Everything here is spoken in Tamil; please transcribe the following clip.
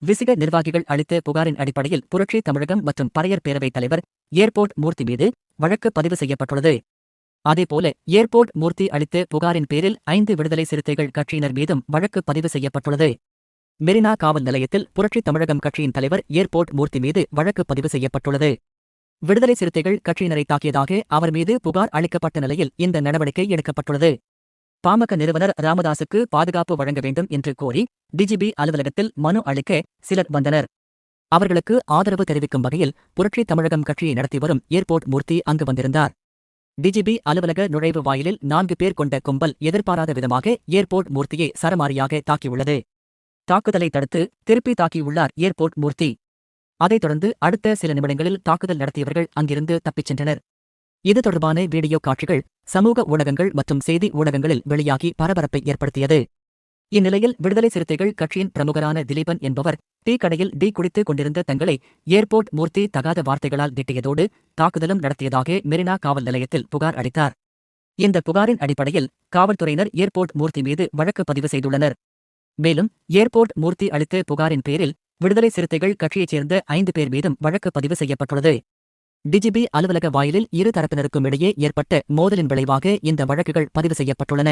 விசிக நிர்வாகிகள் அளித்த புகாரின் அடிப்படையில் புரட்சி தமிழகம் மற்றும் பறையர் பேரவைத் தலைவர் ஏர்போர்ட் மூர்த்தி மீது வழக்கு பதிவு செய்யப்பட்டுள்ளது. அதேபோல ஏர்போர்ட் மூர்த்தி அளித்த புகாரின் பேரில் 5 விடுதலை சிறுத்தைகள் கட்சியினர் மீதும் வழக்கு பதிவு செய்யப்பட்டுள்ளது. மெரினா காவல் நிலையத்தில் புரட்சி தமிழகம் கட்சியின் தலைவர் ஏர்போர்ட் மூர்த்தி மீது வழக்கு பதிவு செய்யப்பட்டுள்ளது. விடுதலை சிறுத்தைகள் கட்சியினரை தாக்கியதாக அவர் மீது புகார் அளிக்கப்பட்ட நிலையில் இந்த நடவடிக்கை எடுக்கப்பட்டுள்ளது. பாமக நிறுவனர் ராமதாசுக்கு பாதுகாப்பு வழங்க வேண்டும் என்று கோரி டிஜிபி அலுவலகத்தில் மனு அளிக்க சிலர் வந்தனர். அவர்களுக்கு ஆதரவு தெரிவிக்கும் வகையில் புரட்சி தமிழகம் கட்சியை நடத்தி வரும் ஏர்போர்ட் மூர்த்தி அங்கு வந்திருந்தார். டிஜிபி அலுவலக நுழைவு வாயிலில் 4 பேர் கொண்ட கும்பல் எதிர்பாராத விதமாக ஏர்போர்ட் மூர்த்தியை சரமாரியாக தாக்கியுள்ளது. தாக்குதலை தடுத்து திருப்பி தாக்கியுள்ளார் ஏர்போர்ட் மூர்த்தி. அதைத் தொடர்ந்து அடுத்த சில நிமிடங்களில் தாக்குதல் நடத்தியவர்கள் அங்கிருந்து தப்பிச் சென்றனர். இது தொடர்பான வீடியோ காட்சிகள் சமூக ஊடகங்கள் மற்றும் செய்தி ஊடகங்களில் வெளியாகி பரபரப்பை ஏற்படுத்தியது. இந்நிலையில் விடுதலை சிறுத்தைகள் கட்சியின் பிரமுகரான திலீபன் என்பவர் டீ கடையில் டீ குடித்துக் கொண்டிருந்த தங்களை ஏர்போர்ட் மூர்த்தி தகாத வார்த்தைகளால் திட்டியதோடு தாக்குதலும் நடத்தியதாக மெரினா காவல் நிலையத்தில் புகார் அளித்தார். இந்த புகாரின் அடிப்படையில் காவல்துறையினர் ஏர்போர்ட் மூர்த்தி மீது வழக்கு பதிவு செய்துள்ளனர். மேலும் ஏர்போர்ட் மூர்த்தி அளித்த புகாரின் பேரில் விடுதலை சிறுத்தைகள் கட்சியைச் சேர்ந்த 5 பேர் மீதும் வழக்கு பதிவு செய்யப்பட்டுள்ளது. டிஜிபி அலுவலக வாயிலில் இரு தரப்பினருக்கும் இடையே ஏற்பட்ட மோதலின் விளைவாக இந்த வழக்குகள் பதிவு செய்யப்பட்டுள்ளன.